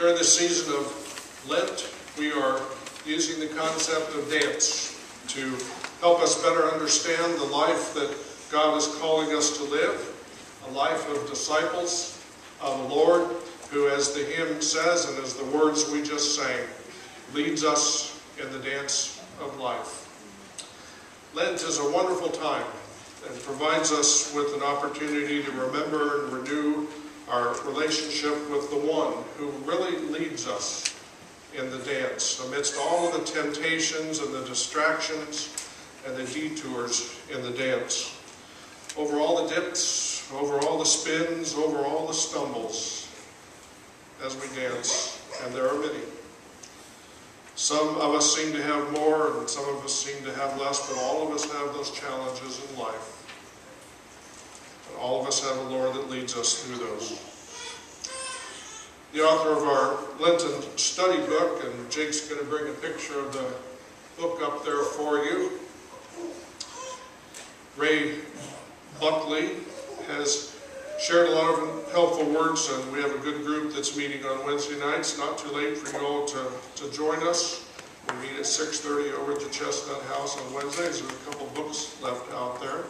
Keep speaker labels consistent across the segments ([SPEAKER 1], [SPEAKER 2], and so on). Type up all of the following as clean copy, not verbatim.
[SPEAKER 1] During this season of Lent, we are using the concept of dance to help us better understand the life that God is calling us to live, a life of disciples of the Lord, who, as the hymn says, and as the words we just sang, leads us in the dance of life. Lent is a wonderful time and provides us with an opportunity to remember and renew our relationship with the one who really leads us in the dance, amidst all of the temptations and the distractions and the detours in the dance. Over all the dips, over all the spins, over all the stumbles as we dance, and there are many. Some of us seem to have more and some of us seem to have less, but all of us have those challenges in life. And all of us have a Lord that leads us through those. The author of our Lenten study book, and Jake's going to bring a picture of the book up there for you, Ray Buckley, has shared a lot of helpful words, and we have a good group that's meeting on Wednesday nights. Not too late for you all to join us. We meet at 6:30 over at the Chestnut House on Wednesdays. There's a couple books left out there.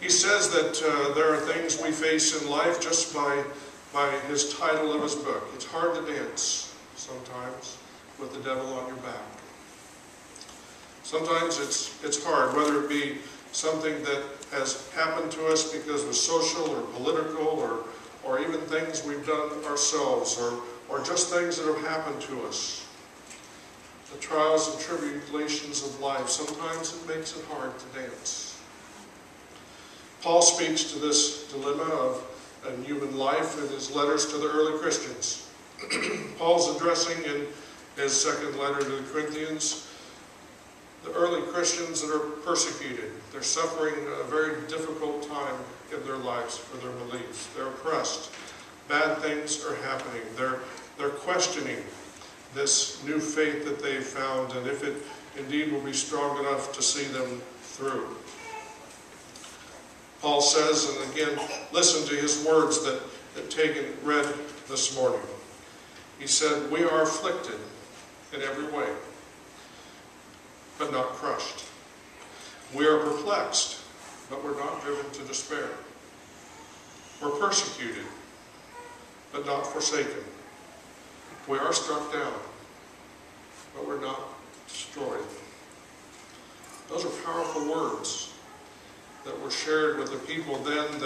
[SPEAKER 1] He says that there are things we face in life just by his title of his book. It's hard to dance sometimes with the devil on your back. Sometimes it's hard, whether it be something that has happened to us because of social or political or even things we've done ourselves or just things that have happened to us. The trials and tribulations of life, sometimes it makes it hard to dance. Paul speaks to this dilemma of human life in his letters to the early Christians. Paul's addressing in his second letter to the Corinthians the early Christians that are persecuted. They're suffering a very difficult time in their lives for their beliefs. They're oppressed. Bad things are happening. They're questioning this new faith that they've found and if it indeed will be strong enough to see them through. Paul says, and again, listen to his words that Tegan read this morning. He said, "We are afflicted in every way, but not crushed. We are perplexed, but we're not driven to despair. We're persecuted, but not forsaken. We are struck down, but we're not destroyed." Those are powerful words that were shared with the people then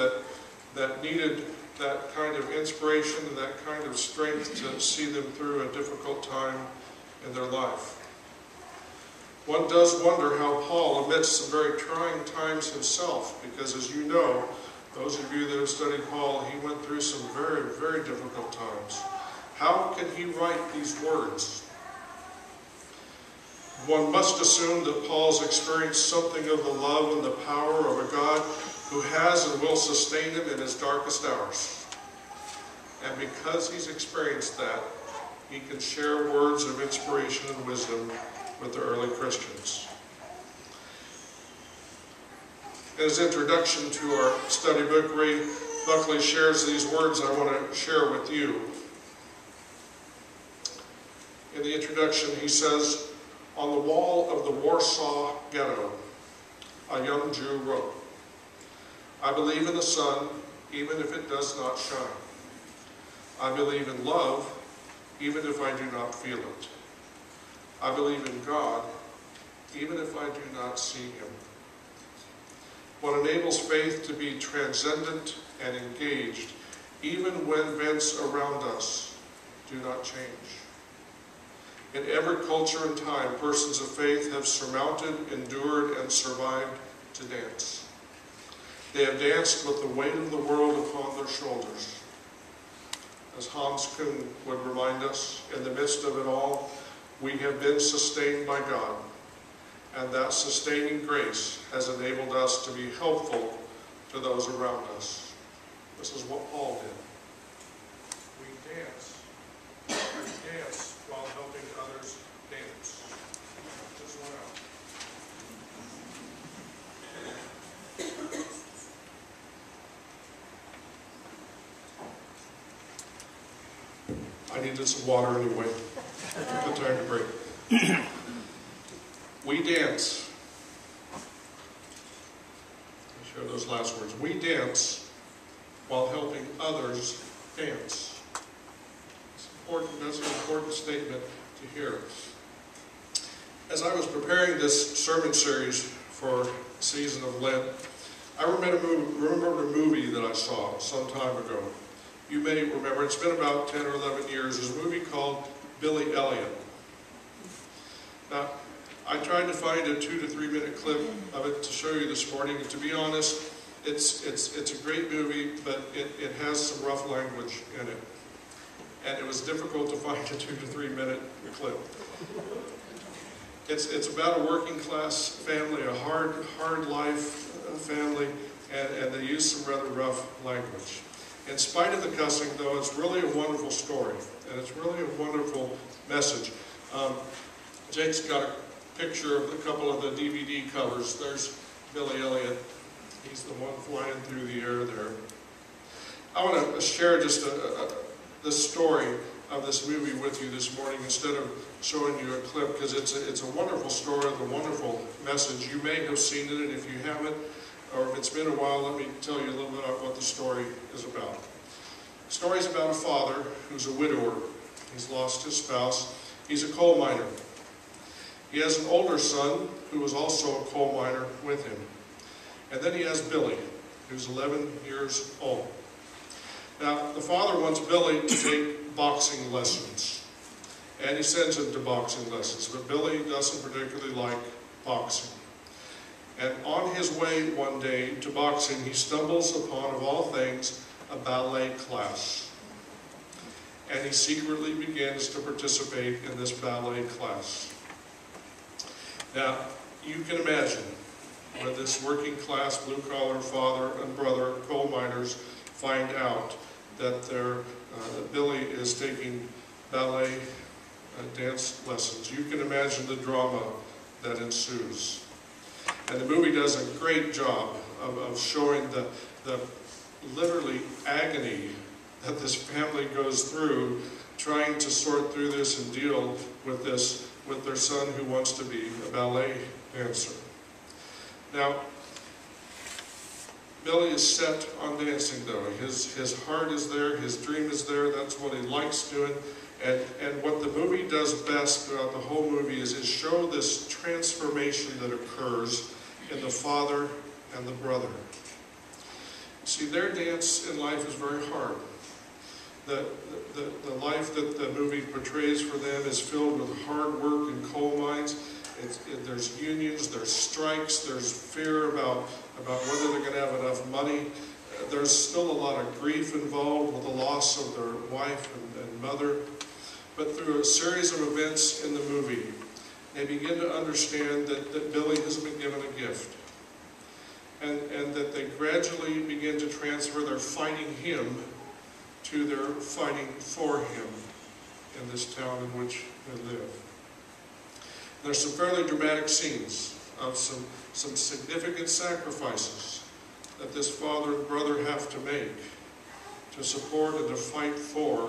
[SPEAKER 1] that needed that kind of inspiration and that kind of strength to see them through a difficult time in their life. One does wonder how Paul, amidst some very trying times himself, because as you know, those of you that have studied Paul, he went through some very, very difficult times. How can he write these words? One must assume that Paul's experienced something of the love and the power of a God who has and will sustain him in his darkest hours. And because he's experienced that, he can share words of inspiration and wisdom with the early Christians. In his introduction to our study book, Ray Buckley shares these words I want to share with you. In the introduction, he says, "On the wall of the Warsaw Ghetto, a young Jew wrote, 'I believe in the sun, even if it does not shine. I believe in love, even if I do not feel it. I believe in God, even if I do not see him.' What enables faith to be transcendent and engaged, even when events around us do not change. In every culture and time, persons of faith have surmounted, endured, and survived to dance. They have danced with the weight of the world upon their shoulders. As Hans Kuhn would remind us, in the midst of it all, we have been sustained by God, and that sustaining grace has enabled us to be helpful to those around us." This is what Paul did. We dance while helping others dance. Just one out. I needed some water anyway. Good time to break. We dance. I'll share those last words. We dance while helping others dance. It's important. That's an important statement to hear. As I was preparing this sermon series for the season of Lent, I remembered a movie that I saw some time ago. You may remember, it's been about 10 or 11 years. It's a movie called Billy Elliot. Now, I tried to find a 2 to 3 minute clip of it to show you this morning, and to be honest, it's a great movie, but it has some rough language in it. And it was difficult to find a 2 to 3 minute clip. It's about a working class family, a hard life family, and they use some rather rough language. In spite of the cussing, though, it's really a wonderful story, and it's really a wonderful message. Jake's got a picture of a couple of the DVD covers. There's Billy Elliot. He's the one flying through the air there. I want to share just the story of this movie with you this morning instead of showing you a clip, because it's a wonderful story with a wonderful message. You may have seen it, and if you haven't, or if it's been a while, let me tell you a little bit about what the story is about. The story is about a father who's a widower. He's lost his spouse. He's a coal miner. He has an older son who is also a coal miner with him. And then he has Billy, who's 11 years old. Now, the father wants Billy to take boxing lessons. And he sends him to boxing lessons. But Billy doesn't particularly like boxing. And on his way one day to boxing, he stumbles upon, of all things, a ballet class. And he secretly begins to participate in this ballet class. Now, you can imagine when this working class, blue-collar father and brother, coal miners, find out that that Billy is taking ballet dance lessons. You can imagine the drama that ensues. And the movie does a great job of showing the literally agony that this family goes through trying to sort through this and deal with this with their son who wants to be a ballet dancer. Now, Billy is set on dancing, though. His heart is there, his dream is there, that's what he likes doing. And what the movie does best throughout the whole movie is show this transformation that occurs in the father and the brother. See, their dance in life is very hard. The life that the movie portrays for them is filled with hard work in coal mines. There's unions, there's strikes, there's fear about whether they're going to have enough money. There's still a lot of grief involved with the loss of their wife and mother. But through a series of events in the movie, they begin to understand that Billy has been given a gift. And that they gradually begin to transfer their fighting him to their fighting for him in this town in which they live. There's some fairly dramatic scenes of some significant sacrifices that this father and brother have to make to support and to fight for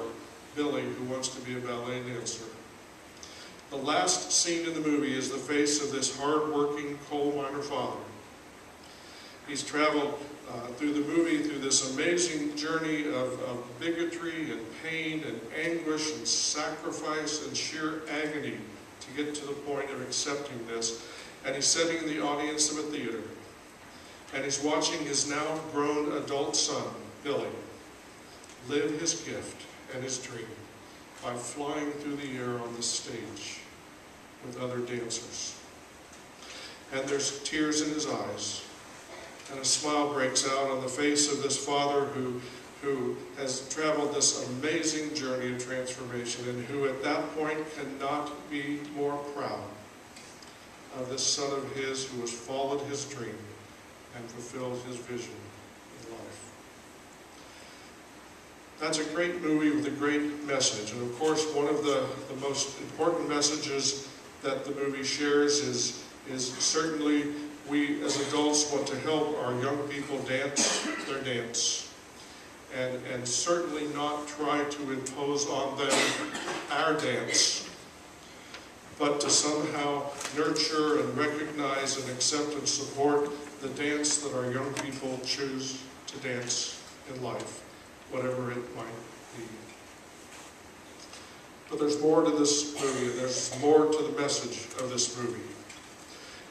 [SPEAKER 1] Billy, who wants to be a ballet dancer. The last scene in the movie is the face of this hard-working coal miner father. He's traveled through the movie through this amazing journey of bigotry and pain and anguish and sacrifice and sheer agony to get to the point of accepting this. And he's sitting in the audience of a theater. And he's watching his now grown adult son, Billy, live his gift and his dream by flying through the air on the stage with other dancers. And there's tears in his eyes. And a smile breaks out on the face of this father who has traveled this amazing journey of transformation and who at that point cannot be more proud of this son of his who has followed his dream and fulfilled his vision in life. That's a great movie with a great message. And of course, one of the most important messages that the movie shares is certainly we as adults want to help our young people dance their dance. and certainly not try to impose on them our dance, but to somehow nurture and recognize and accept and support the dance that our young people choose to dance in life, whatever it might be. But there's more to this movie, and there's more to the message of this movie.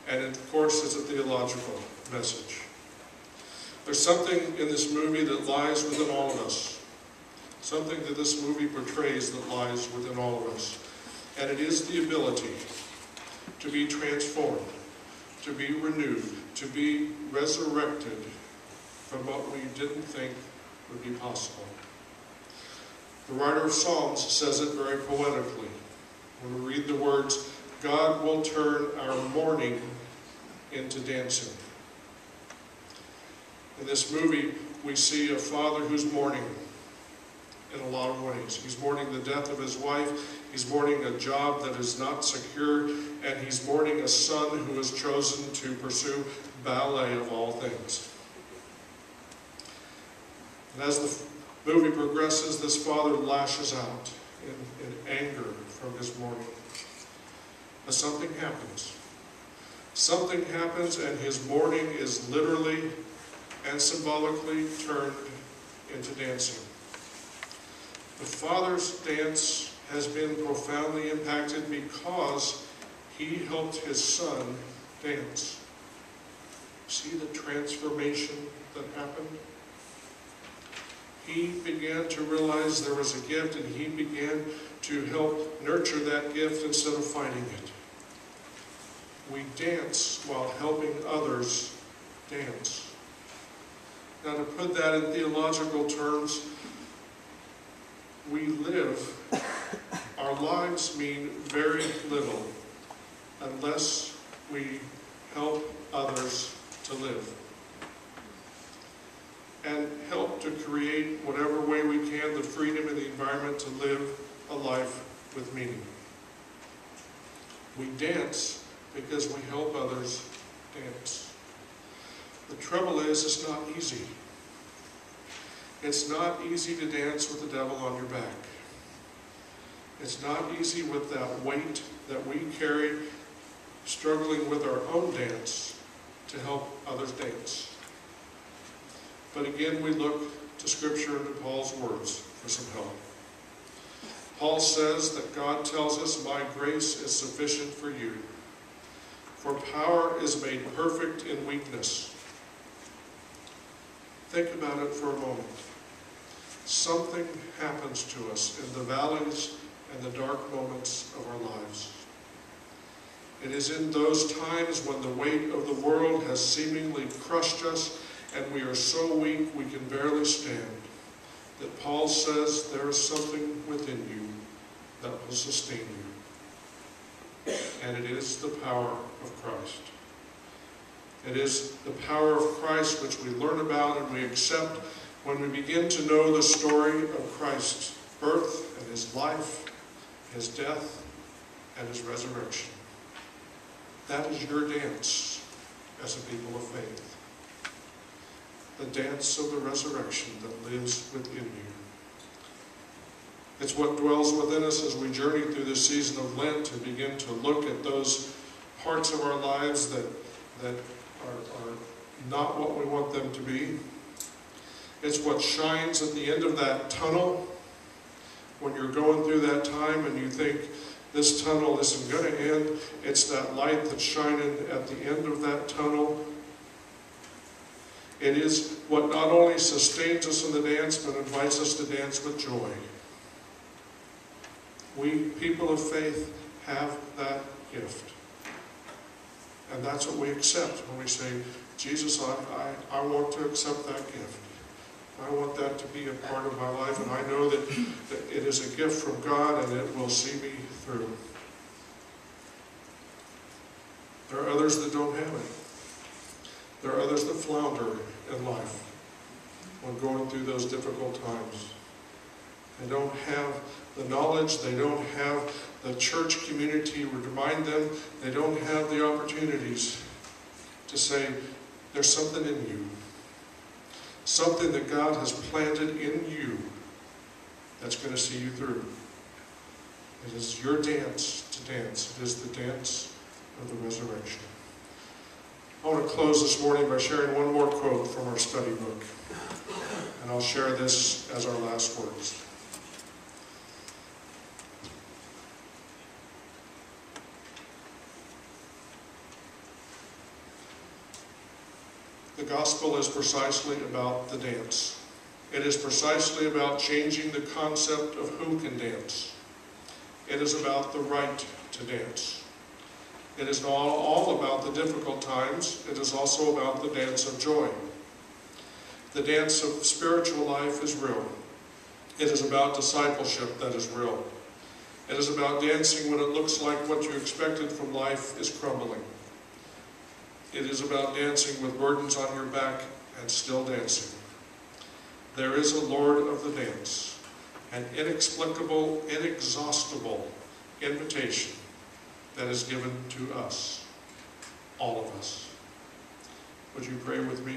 [SPEAKER 1] And of course, it's a theological message. There's something in this movie that lies within all of us. Something that this movie portrays that lies within all of us. And it is the ability to be transformed, to be renewed, to be resurrected from what we didn't think would be possible. The writer of Psalms says it very poetically. When we read the words, God will turn our mourning into dancing. In this movie, we see a father who's mourning in a lot of ways. He's mourning the death of his wife, he's mourning a job that is not secure, and he's mourning a son who has chosen to pursue ballet of all things. And as the movie progresses, this father lashes out in anger from his mourning. But something happens. Something happens, and his mourning is literally and symbolically turned into dancing. The father's dance has been profoundly impacted because he helped his son dance. See the transformation that happened? He began to realize there was a gift, and he began to help nurture that gift instead of fighting it. We dance while helping others dance. Now, to put that in theological terms, we live, our lives mean very little unless we help others to live. And help to create, whatever way we can, the freedom and the environment to live a life with meaning. We dance because we help others dance. The trouble is, it's not easy. It's not easy to dance with the devil on your back. It's not easy with that weight that we carry, struggling with our own dance to help others dance. But again, we look to Scripture and to Paul's words for some help. Paul says that God tells us, "My grace is sufficient for you, for power is made perfect in weakness." Think about it for a moment. Something happens to us in the valleys and the dark moments of our lives. It is in those times when the weight of the world has seemingly crushed us and we are so weak we can barely stand, that Paul says there is something within you that will sustain you. And it is the power of Christ. It is the power of Christ which we learn about and we accept when we begin to know the story of Christ's birth and his life, his death, and his resurrection. That is your dance as a people of faith. The dance of the resurrection that lives within you. It's what dwells within us as we journey through this season of Lent and begin to look at those parts of our lives that are not what we want them to be. It's what shines at the end of that tunnel when you're going through that time and you think this tunnel isn't going to end. It's that light that's shining at the end of that tunnel. It is what not only sustains us in the dance, but invites us to dance with joy. We, people of faith, have that gift. And that's what we accept when we say, Jesus, I want to accept that gift. I want that to be a part of my life, and I know that it is a gift from God and it will see me through. There are others that don't have it. There are others that flounder in life when going through those difficult times. They don't have the knowledge, they don't have the church community to remind them, they don't have the opportunities to say, there's something in you. something that God has planted in you that's going to see you through. It is your dance to dance. It is the dance of the resurrection. I want to close this morning by sharing one more quote from our study book. And I'll share this as our last words. The gospel is precisely about the dance. It is precisely about changing the concept of who can dance. It is about the right to dance. It is not all about the difficult times. It is also about the dance of joy. The dance of spiritual life is real. It is about discipleship that is real. It is about dancing when it looks like what you expected from life is crumbling. It is about dancing with burdens on your back and still dancing. There is a Lord of the dance, an inexplicable, inexhaustible invitation that is given to us, all of us. Would you pray with me?